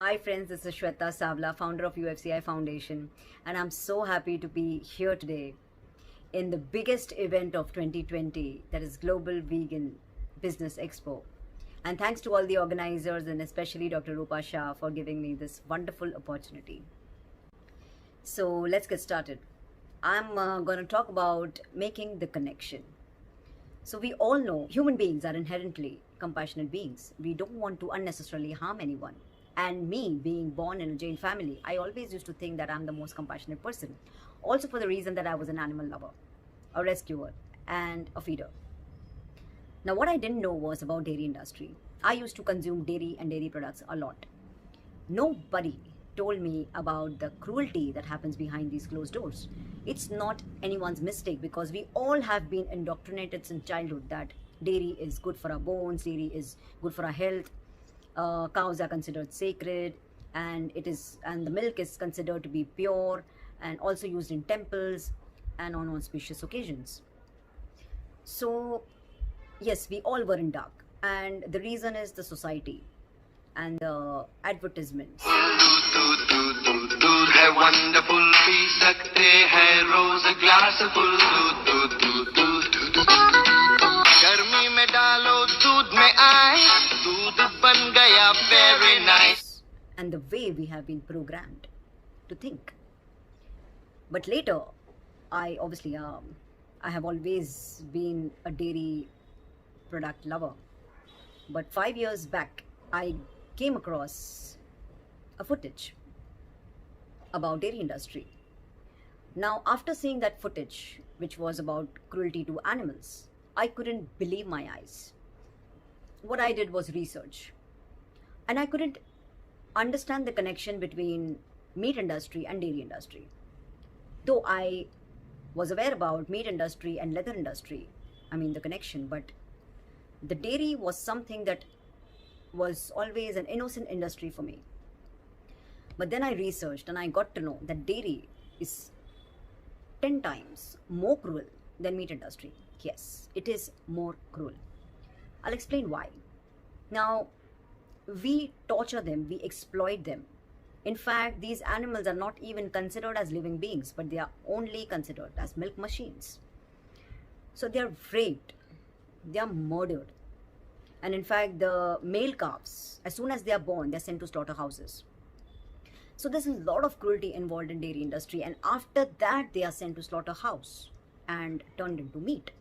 Hi friends, this is Shweta Savla, founder of UFCI Foundation, and I'm so happy to be here today in the biggest event of 2020, that is Global Vegan Business Expo. And thanks to all the organizers and especially Dr. Rupa Shah for giving me this wonderful opportunity. So let's get started. I'm going to talk about making the connection. So we all know human beings are inherently compassionate beings. We don't want to unnecessarily harm anyone. And me, being born in a Jain family, I always used to think that I'm the most compassionate person. Also for the reason that I was an animal lover, a rescuer, and a feeder. Now what I didn't know was about dairy industry. I used to consume dairy and dairy products a lot. Nobody told me about the cruelty that happens behind these closed doors. It's not anyone's mistake because we all have been indoctrinated since childhood that dairy is good for our bones, dairy is good for our health. Cows are considered sacred, and the milk is considered to be pure and also used in temples and on auspicious occasions. So yes, we all were in dark, and the reason is the society and the advertisements. दूध है wonderful P सकते हैं रोज glass full दूध गर्मी में डालो दूध में आए दूध बन गया very nice. And the way we have been programmed to think. But later, I have always been a dairy product lover. But 5 years back, I came across a footage about dairy industry. Now, after seeing that footage, which was about cruelty to animals, I couldn't believe my eyes. What I did was research, and I couldn't understand the connection between meat industry and dairy industry. Though I was aware about meat industry and leather industry, the connection, but the dairy was something that was always an innocent industry for me. But then I researched and I got to know that dairy is 10 times more cruel than meat industry. Yes, it is more cruel. I'll explain why. Now, we torture them, we exploit them. In fact, these animals are not even considered as living beings, but they are only considered as milk machines. So they are raped, they are murdered. And in fact, the male calves, as soon as they are born, they're sent to slaughterhouses. So there's a lot of cruelty involved in dairy industry, and after that they are sent to slaughterhouse and turned into meat.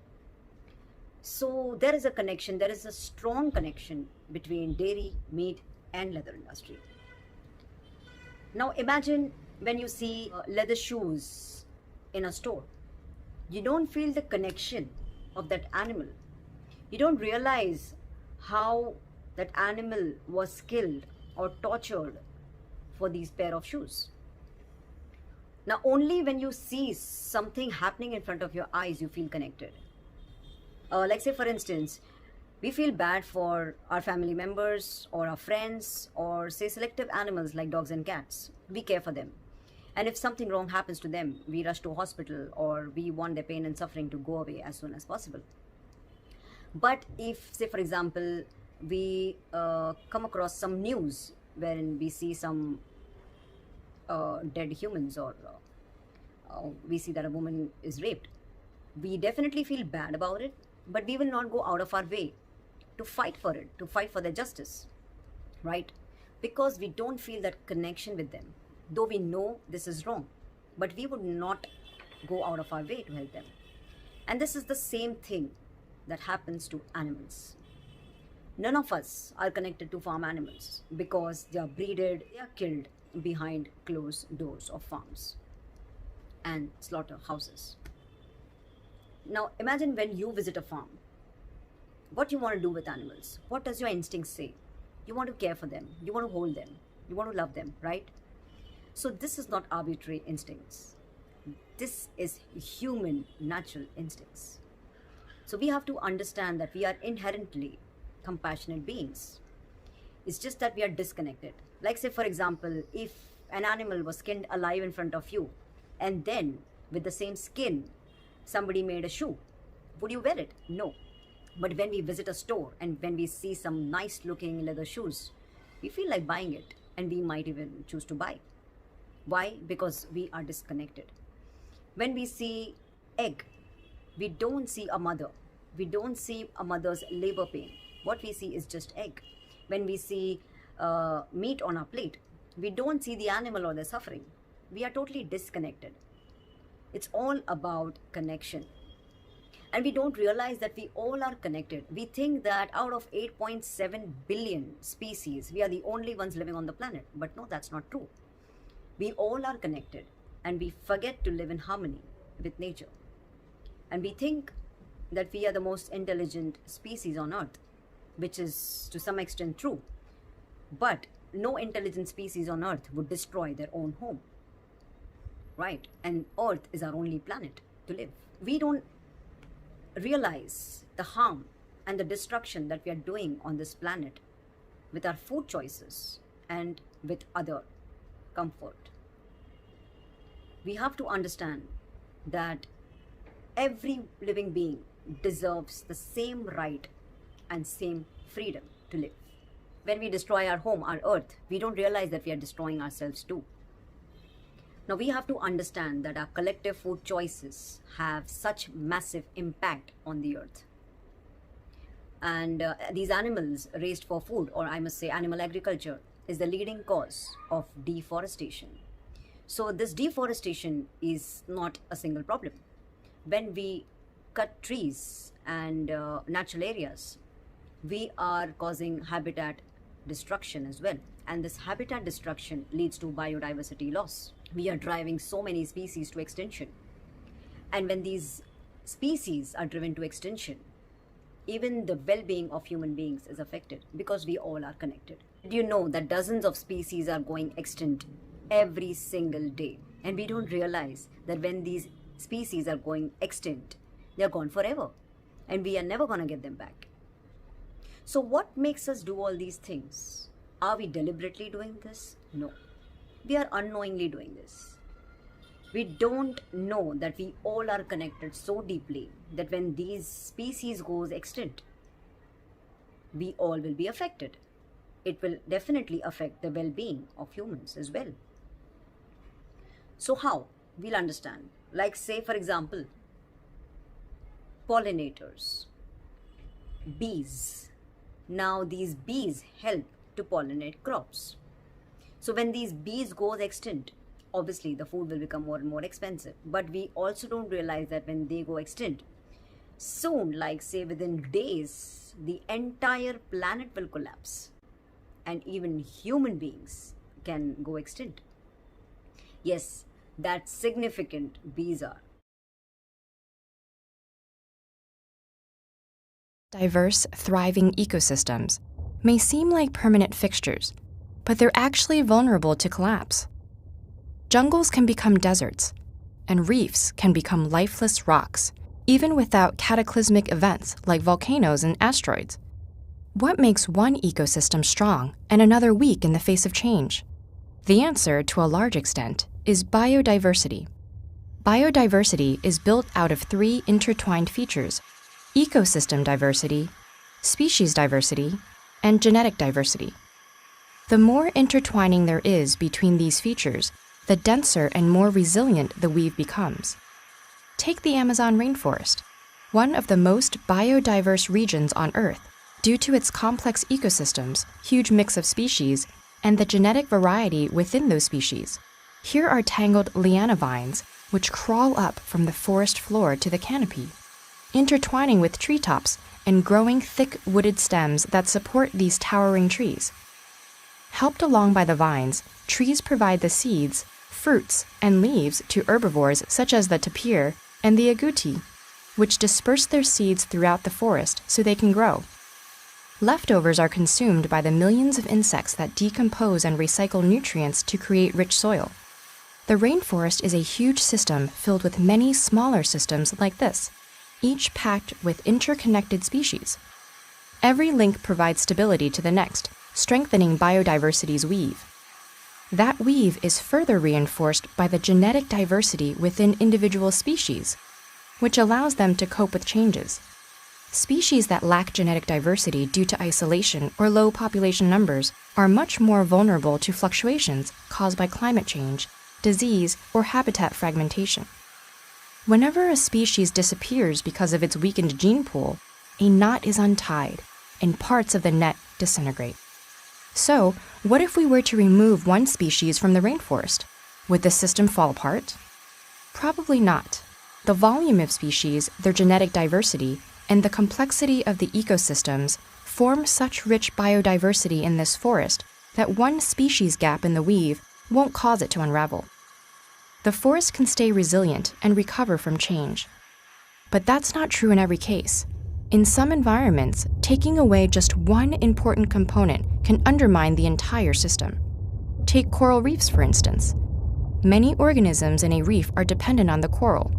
So there is a connection, there is a strong connection between dairy, meat and leather industry. Now imagine when you see leather shoes in a store, you don't feel the connection of that animal. You don't realize how that animal was killed or tortured for these pair of shoes. Now only when you see something happening in front of your eyes, you feel connected. Like say for instance, we feel bad for our family members or our friends or say selective animals like dogs and cats. We care for them. And if something wrong happens to them, we rush to a hospital or we want their pain and suffering to go away as soon as possible. But if say for example, we come across some news wherein we see some dead humans or we see that a woman is raped, we definitely feel bad about it, but we will not go out of our way to fight for it, to fight for their justice, right? Because we don't feel that connection with them, though we know this is wrong, but we would not go out of our way to help them. And this is the same thing that happens to animals. None of us are connected to farm animals because they are breeded, they are killed behind closed doors of farms and slaughterhouses. Now imagine when you visit a farm, what you want to do with animals. What does your instinct say? You want to care for them, you want to hold them, you want to love them, right? So this is not arbitrary instincts. This is human natural instincts. So we have to understand that we are inherently compassionate beings. It's just that we are disconnected. Like say for example, if an animal was skinned alive in front of you and then with the same skin somebody made a shoe, would you wear it? No. But when we visit a store and when we see some nice looking leather shoes, we feel like buying it. and we might even choose to buy. Why? Because we are disconnected. When we see egg, we don't see a mother. We don't see a mother's labor pain. What we see is just egg. When we see meat on our plate, we don't see the animal or the suffering. We are totally disconnected. It's all about connection. And we don't realize that we all are connected. We think that out of 8.7 billion species, we are the only ones living on the planet. But no, that's not true. We all are connected, and we forget to live in harmony with nature. And we think that we are the most intelligent species on Earth, which is to some extent true. But no intelligent species on Earth would destroy their own home, right? And Earth is our only planet to live. We don't realize the harm and the destruction that we are doing on this planet with our food choices and with other comfort. We have to understand that every living being deserves the same right and same freedom to live. When we destroy our home, our earth, we don't realize that we are destroying ourselves too. Now we have to understand that our collective food choices have such massive impact on the earth. And these animals raised for food, or I must say animal agriculture, is the leading cause of deforestation. So this deforestation is not a single problem. When we cut trees and natural areas, we are causing habitat destruction as well. And this habitat destruction leads to biodiversity loss. We are driving so many species to extinction. And when these species are driven to extinction, even the well-being of human beings is affected, because we all are connected. Do you know that dozens of species are going extinct every single day? And we don't realize that when these species are going extinct, they're gone forever, and we are never going to get them back. So what makes us do all these things? Are we deliberately doing this? No. We are unknowingly doing this. We don't know that we all are connected so deeply that when these species goes extinct, we all will be affected. It will definitely affect the well-being of humans as well. So how? We'll understand. Like say, for example, pollinators, bees. Now these bees help to pollinate crops. So when these bees go extinct, obviously the food will become more and more expensive. But we also don't realize that when they go extinct, soon, like say within days, the entire planet will collapse. And even human beings can go extinct. Yes, that's significant bees are. Diverse, thriving ecosystems may seem like permanent fixtures, but they're actually vulnerable to collapse. Jungles can become deserts, and reefs can become lifeless rocks, even without cataclysmic events like volcanoes and asteroids. What makes one ecosystem strong and another weak in the face of change? The answer, to a large extent, is biodiversity. Biodiversity is built out of three intertwined features: ecosystem diversity, species diversity, and genetic diversity. The more intertwining there is between these features, the denser and more resilient the weave becomes. Take the Amazon rainforest, one of the most biodiverse regions on Earth due to its complex ecosystems, huge mix of species, and the genetic variety within those species. Here are tangled liana vines, which crawl up from the forest floor to the canopy, intertwining with treetops and growing thick wooded stems that support these towering trees. Helped along by the vines, trees provide the seeds, fruits, and leaves to herbivores such as the tapir and the agouti, which disperse their seeds throughout the forest so they can grow. Leftovers are consumed by the millions of insects that decompose and recycle nutrients to create rich soil. The rainforest is a huge system filled with many smaller systems like this, each packed with interconnected species. Every link provides stability to the next, strengthening biodiversity's weave. That weave is further reinforced by the genetic diversity within individual species, which allows them to cope with changes. Species that lack genetic diversity due to isolation or low population numbers are much more vulnerable to fluctuations caused by climate change, disease, or habitat fragmentation. Whenever a species disappears because of its weakened gene pool, a knot is untied and parts of the net disintegrate. So, what if we were to remove one species from the rainforest? Would the system fall apart? Probably not. The volume of species, their genetic diversity, and the complexity of the ecosystems form such rich biodiversity in this forest that one species gap in the weave won't cause it to unravel. The forest can stay resilient and recover from change. But that's not true in every case. In some environments, taking away just one important component can undermine the entire system. Take coral reefs, for instance. Many organisms in a reef are dependent on the coral.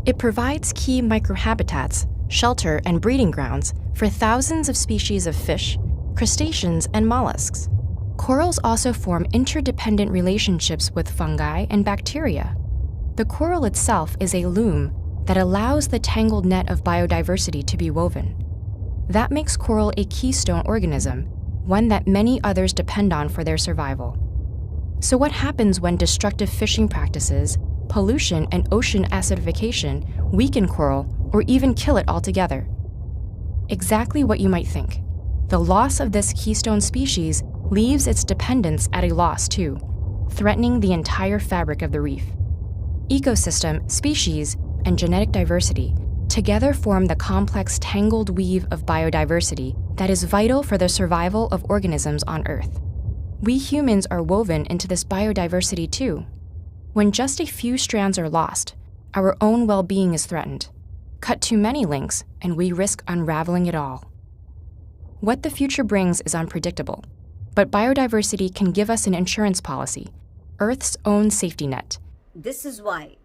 It provides key microhabitats, shelter, and breeding grounds for thousands of species of fish, crustaceans, and mollusks. Corals also form interdependent relationships with fungi and bacteria. The coral itself is a loom that allows the tangled net of biodiversity to be woven. That makes coral a keystone organism, one that many others depend on for their survival. So what happens when destructive fishing practices, pollution, and ocean acidification weaken coral or even kill it altogether? Exactly what you might think. The loss of this keystone species leaves its dependents at a loss too, threatening the entire fabric of the reef. Ecosystem, species, and genetic diversity together form the complex tangled weave of biodiversity that is vital for the survival of organisms on Earth. We humans are woven into this biodiversity too. When just a few strands are lost, our own well-being is threatened. Cut too many links, and we risk unraveling it all. What the future brings is unpredictable, but biodiversity can give us an insurance policy, Earth's own safety net. This is why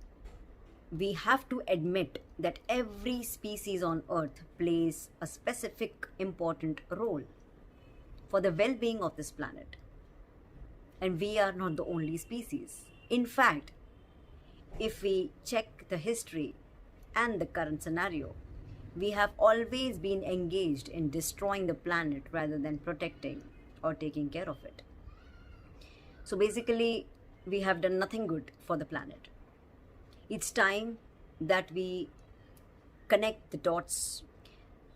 we have to admit that every species on Earth plays a specific important role for the well-being of this planet. And we are not the only species. In fact, if we check the history and the current scenario, we have always been engaged in destroying the planet rather than protecting or taking care of it. So basically, we have done nothing good for the planet. It's time that we connect the dots.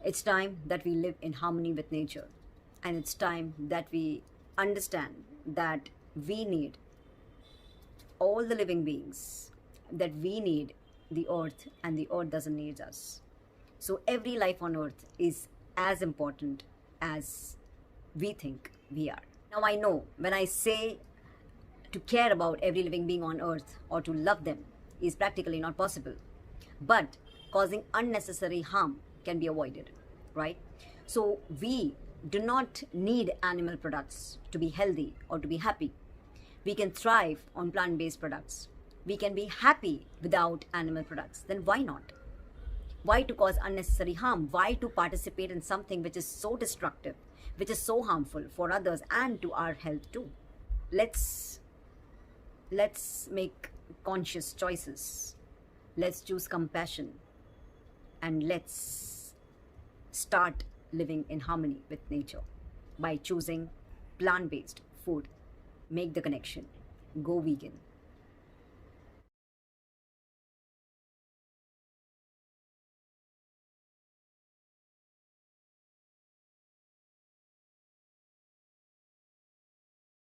It's time that we live in harmony with nature. And it's time that we understand that we need all the living beings, that we need the earth and the earth doesn't need us. So every life on earth is as important as we think we are. Now I know when I say to care about every living being on earth or to love them is practically not possible, but causing unnecessary harm can be avoided, right? So we do not need animal products to be healthy or to be happy. We can thrive on plant-based products. We can be happy without animal products. Then why not? Why to cause unnecessary harm? Why to participate in something which is so destructive, which is so harmful for others and to our health too? Let's make conscious choices. Let's choose compassion, and let's start living in harmony with nature by choosing plant-based food. Make the connection. Go vegan.